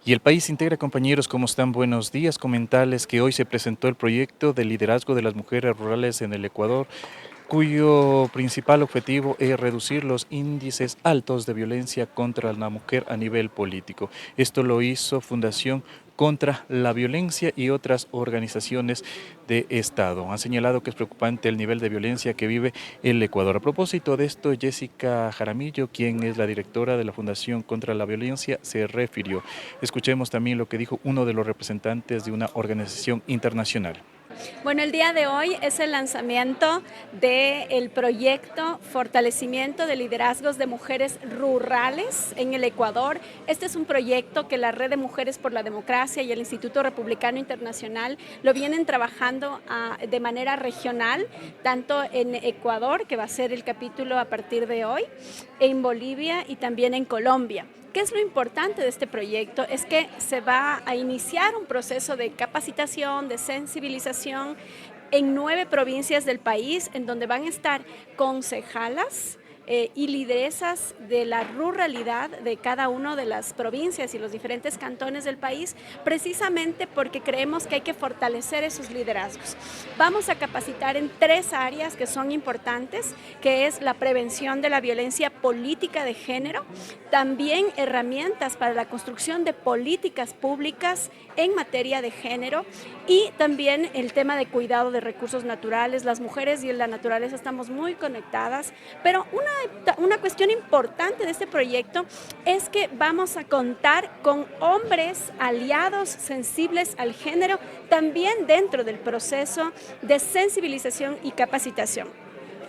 Y el país integra, compañeros, ¿cómo están? Buenos días. Comentarles que hoy se presentó el proyecto de liderazgo de las mujeres rurales en el Ecuador, cuyo principal objetivo es reducir los índices altos de violencia contra la mujer a nivel político. Esto lo hizo Fundación contra la Violencia y otras organizaciones de Estado. Han señalado que es preocupante el nivel de violencia que vive el Ecuador. A propósito de esto, Jessica Jaramillo, quien es la directora de la Fundación contra la Violencia, se refirió. Escuchemos también lo que dijo uno de los representantes de una organización internacional. Bueno, el día de hoy es el lanzamiento del proyecto Fortalecimiento de Liderazgos de Mujeres Rurales en el Ecuador. Este es un proyecto que la Red de Mujeres por la Democracia y el Instituto Republicano Internacional lo vienen trabajando de manera regional, tanto en Ecuador, que va a ser el capítulo a partir de hoy, en Bolivia y también en Colombia. ¿Qué es lo importante de este proyecto? Es que se va a iniciar un proceso de capacitación, de sensibilización en 9 provincias del país, en donde van a estar concejalas y lideresas de la ruralidad de cada una de las provincias y los diferentes cantones del país, precisamente porque creemos que hay que fortalecer esos liderazgos. Vamos a capacitar en 3 áreas que son importantes, que es la prevención de la violencia política de género, también herramientas para la construcción de políticas públicas en materia de género y también el tema de cuidado de recursos naturales. Las mujeres y la naturaleza estamos muy conectadas, pero una cuestión importante de este proyecto es que vamos a contar con hombres aliados sensibles al género también dentro del proceso de sensibilización y capacitación.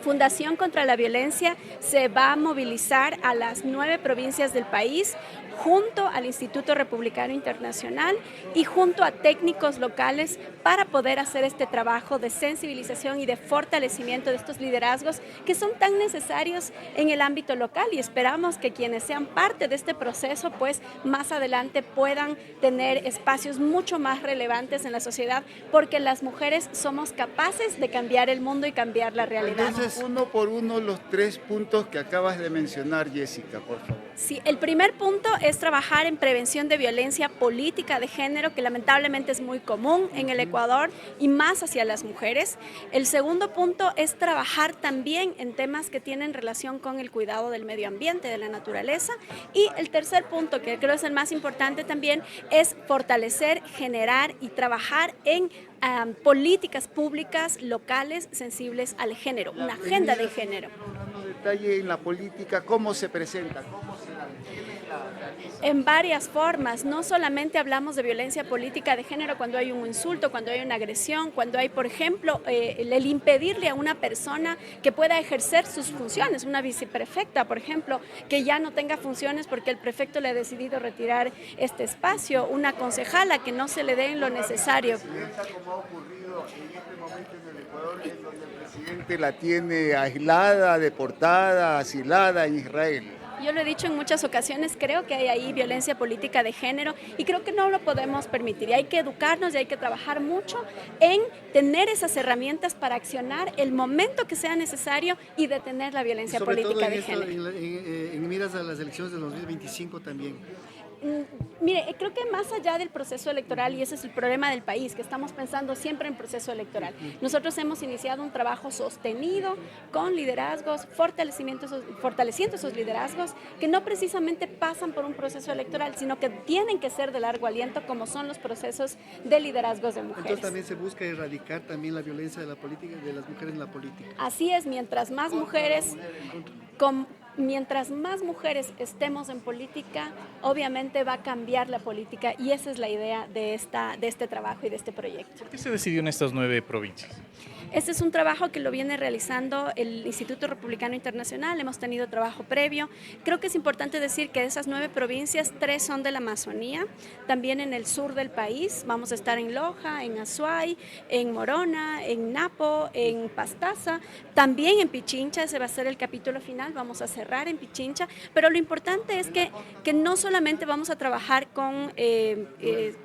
Fundación contra la Violencia se va a movilizar a las 9 provincias del país junto al Instituto Republicano Internacional y junto a técnicos locales para poder hacer este trabajo de sensibilización y de fortalecimiento de estos liderazgos que son tan necesarios en el ámbito local, y esperamos que quienes sean parte de este proceso pues más adelante puedan tener espacios mucho más relevantes en la sociedad, porque las mujeres somos capaces de cambiar el mundo y cambiar la realidad. Entonces, uno por uno los 3 puntos que acabas de mencionar, Jessica, por favor. Sí, el primer punto es trabajar en prevención de violencia política de género, que lamentablemente es muy común en el Ecuador y más hacia las mujeres. El segundo punto es trabajar también en temas que tienen relación con el cuidado del medio ambiente, de la naturaleza. Y el tercer punto, que creo es el más importante también, es fortalecer, generar y trabajar en políticas públicas locales sensibles al género, una agenda de género. Dando detalle en la política, ¿cómo se presenta? ¿Cómo se la En varias formas, no solamente hablamos de violencia política de género cuando hay un insulto, cuando hay una agresión, cuando hay, por ejemplo, el impedirle a una persona que pueda ejercer sus funciones, una viceprefecta, por ejemplo, que ya no tenga funciones porque el prefecto le ha decidido retirar este espacio, una concejala que no se le dé lo necesario. Como ha ocurrido en este momento en el Ecuador, en donde el presidente la tiene aislada, deportada, asilada en Israel? Yo lo he dicho en muchas ocasiones, creo que hay ahí violencia política de género y creo que no lo podemos permitir. Y hay que educarnos y hay que trabajar mucho en tener esas herramientas para accionar el momento que sea necesario y detener la violencia política de género. En miras a las elecciones de 2025 también. Mire, creo que más allá del proceso electoral, y ese es el problema del país, que estamos pensando siempre en proceso electoral, nosotros hemos iniciado un trabajo sostenido con liderazgos, fortaleciendo esos liderazgos que no precisamente pasan por un proceso electoral, sino que tienen que ser de largo aliento, como son los procesos de liderazgos de mujeres. Entonces también se busca erradicar también la violencia de la política y de las mujeres en la política. Así es, mientras más mujeres estemos en política, obviamente va a cambiar la política, y esa es la idea de este trabajo y de este proyecto. ¿Por qué se decidió en estas 9 provincias? Este es un trabajo que lo viene realizando el Instituto Republicano Internacional, hemos tenido trabajo previo. Creo que es importante decir que de esas 9 provincias, 3 son de la Amazonía, también en el sur del país, vamos a estar en Loja, en Azuay, en Morona, en Napo, en Pastaza, también en Pichincha, ese va a ser el capítulo final, vamos a cerrar en Pichincha, pero lo importante es que no solamente vamos a trabajar con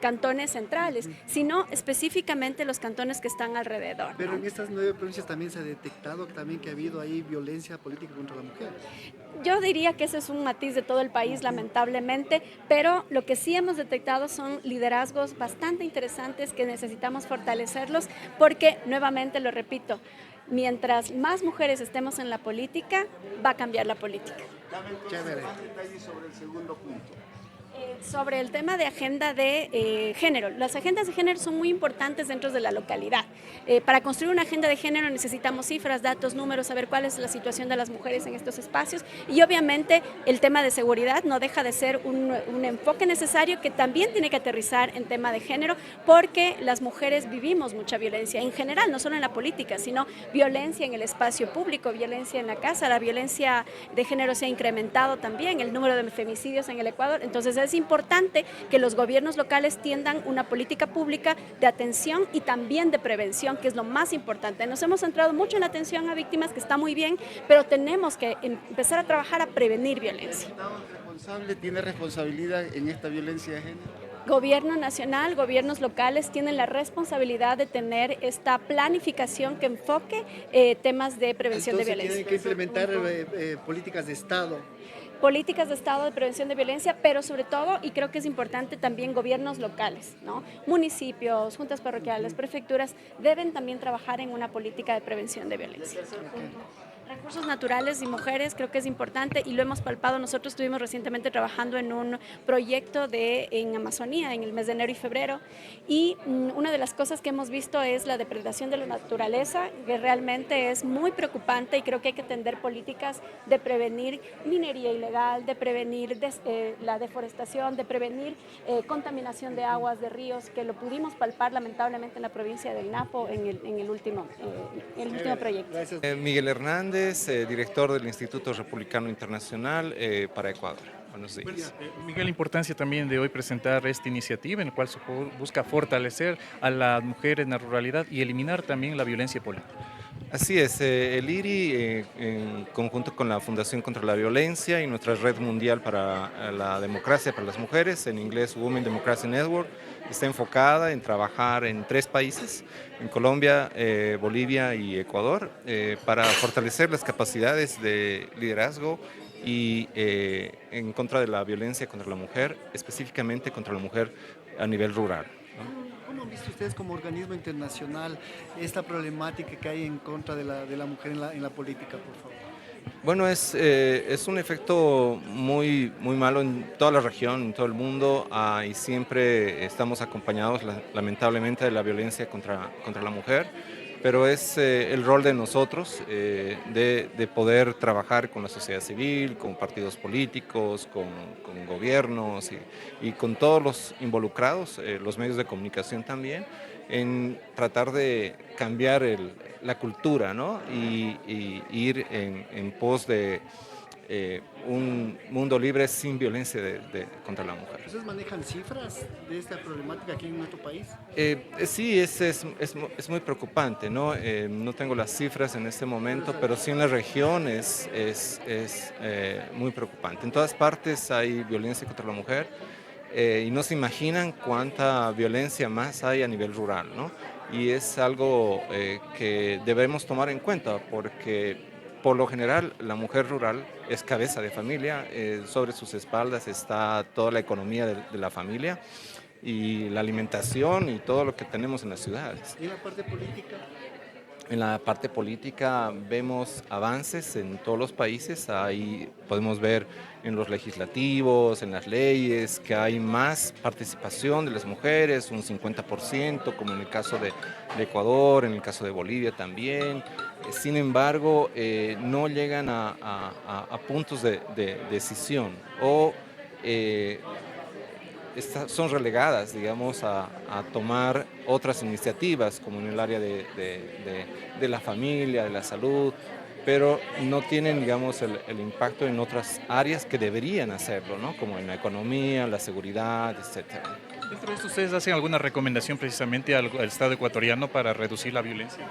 cantones centrales, sino específicamente los cantones que están alrededor, Pero ¿no? estas 9 provincias también se ha detectado también que ha habido ahí violencia política contra la mujer. Yo diría que ese es un matiz de todo el país, lamentablemente, pero lo que sí hemos detectado son liderazgos bastante interesantes que necesitamos fortalecerlos porque, nuevamente lo repito, mientras más mujeres estemos en la política, va a cambiar la política. Chévere. Más detalles sobre el segundo punto. Sobre el tema de agenda de género. Las agendas de género son muy importantes dentro de la localidad. Para construir una agenda de género necesitamos cifras, datos, números, saber cuál es la situación de las mujeres en estos espacios y obviamente el tema de seguridad no deja de ser un enfoque necesario que también tiene que aterrizar en tema de género porque las mujeres vivimos mucha violencia en general, no solo en la política, sino violencia en el espacio público, violencia en la casa, la violencia de género se ha incrementado también, el número de femicidios en el Ecuador, entonces es importante que los gobiernos locales tiendan una política pública de atención y también de prevención, que es lo más importante. Nos hemos centrado mucho en la atención a víctimas, que está muy bien, pero tenemos que empezar a trabajar a prevenir violencia. ¿El Estado es responsable, tiene responsabilidad en esta violencia de género? Gobierno nacional, gobiernos locales tienen la responsabilidad de tener esta planificación que enfoque temas de prevención de violencia. Tienen que implementar políticas de Estado. Políticas de Estado de prevención de violencia, pero sobre todo, y creo que es importante también gobiernos locales, ¿no? Municipios, juntas parroquiales, prefecturas, deben también trabajar en una política de prevención de violencia. Recursos naturales y mujeres creo que es importante y lo hemos palpado. Nosotros estuvimos recientemente trabajando en un proyecto en Amazonía en el mes de enero y febrero y una de las cosas que hemos visto es la depredación de la naturaleza, que realmente es muy preocupante y creo que hay que tender políticas de prevenir minería ilegal, de prevenir la deforestación, de prevenir contaminación de aguas, de ríos, que lo pudimos palpar lamentablemente en la provincia del Napo en el último proyecto. Gracias. Miguel Hernández, director del Instituto Republicano Internacional para Ecuador. Buenos días. Miguel, la importancia también de hoy presentar esta iniciativa en la cual se busca fortalecer a las mujeres en la ruralidad y eliminar también la violencia política. Así es, el IRI, en conjunto con la Fundación contra la Violencia y nuestra Red Mundial para la Democracia para las Mujeres, en inglés Women Democracy Network, está enfocada en trabajar en 3 países, en Colombia, Bolivia y Ecuador, para fortalecer las capacidades de liderazgo y en contra de la violencia contra la mujer, específicamente contra la mujer a nivel rural, ¿no? ¿Cómo han visto ustedes como organismo internacional esta problemática que hay en contra de la mujer en la política, por favor? Bueno, es un efecto muy malo en toda la región, en todo el mundo, y siempre estamos acompañados, lamentablemente, de la violencia contra la mujer, pero es el rol de nosotros de poder trabajar con la sociedad civil, con partidos políticos, con gobiernos y con todos los involucrados, los medios de comunicación también, en tratar de cambiar la cultura, ¿no? y ir en pos de un mundo libre sin violencia contra la mujer. ¿Ustedes manejan cifras de esta problemática aquí en nuestro país? Sí, es muy preocupante, ¿no? No tengo las cifras en este momento, pero sí en la región es muy preocupante. En todas partes hay violencia contra la mujer. Y no se imaginan cuánta violencia más hay a nivel rural, ¿no? Y es algo que debemos tomar en cuenta porque por lo general la mujer rural es cabeza de familia, sobre sus espaldas está toda la economía de la familia y la alimentación y todo lo que tenemos en las ciudades. ¿Y en la parte política? En la parte política vemos avances en todos los países, ahí podemos ver en los legislativos, en las leyes, que hay más participación de las mujeres, un 50%, como en el caso de Ecuador, en el caso de Bolivia también. Sin embargo, no llegan a puntos de decisión o son relegadas, digamos, a tomar otras iniciativas, como en el área de la familia, de la salud, pero no tienen, digamos, el impacto en otras áreas que deberían hacerlo, ¿no? Como en la economía, la seguridad, etcétera. Dentro de esto, ¿ustedes hacen alguna recomendación precisamente al Estado ecuatoriano para reducir la violencia?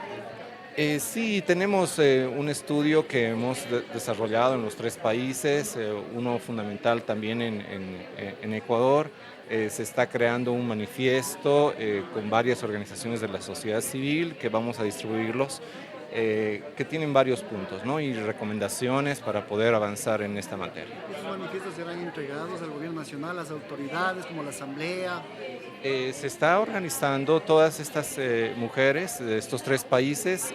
Sí, tenemos un estudio que hemos desarrollado en los 3 países, uno fundamental también en Ecuador. Se está creando un manifiesto con varias organizaciones de la sociedad civil que vamos a distribuirlos, que tienen varios puntos, ¿no? Y recomendaciones para poder avanzar en esta materia. Estos manifiestos serán entregados al gobierno nacional, a las autoridades como la Asamblea. Se está organizando, todas estas mujeres de estos 3 países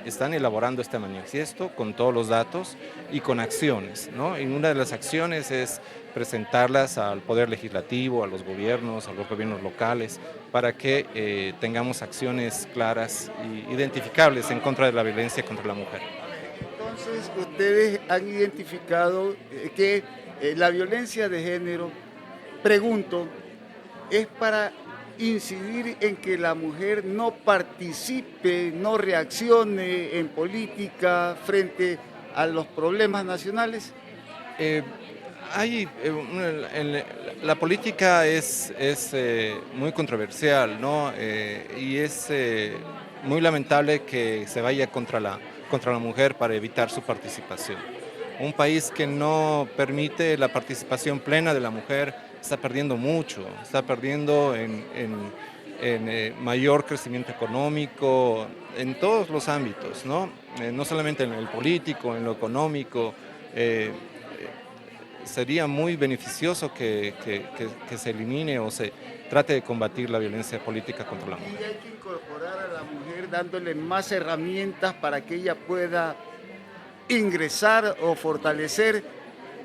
están elaborando este manifiesto con todos los datos y con acciones, ¿no? Y una de las acciones es presentarlas al Poder Legislativo, a los gobiernos locales, para que tengamos acciones claras e identificables en contra de la violencia contra la mujer. Entonces, ustedes han identificado que la violencia de género, pregunto, es para incidir en que la mujer no participe, no reaccione en política frente a los problemas nacionales. Eh, la política es muy controversial, ¿no? Y es muy lamentable que se vaya contra la mujer para evitar su participación. Un país que no permite la participación plena de la mujer está perdiendo mucho, está perdiendo en mayor crecimiento económico, en todos los ámbitos, ¿no? No solamente en el político, en lo económico. Sería muy beneficioso que se elimine o se trate de combatir la violencia política contra la mujer. Y hay que incorporar a la mujer dándole más herramientas para que ella pueda ingresar o fortalecer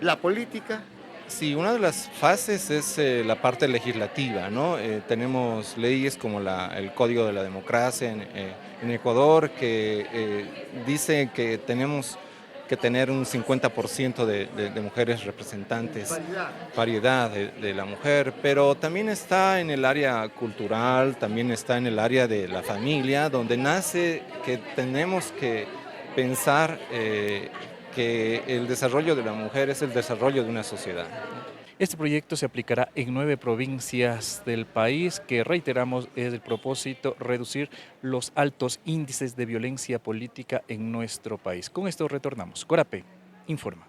la política. Sí, una de las fases es la parte legislativa, ¿no? Tenemos leyes como el Código de la Democracia en Ecuador que dice que tenemos que tener un 50% de mujeres representantes, paridad de la mujer, pero también está en el área cultural, también está en el área de la familia, donde nace que tenemos que pensar que el desarrollo de la mujer es el desarrollo de una sociedad. Este proyecto se aplicará en 9 provincias del país, que reiteramos es el propósito reducir los altos índices de violencia política en nuestro país. Con esto retornamos. Corape informa.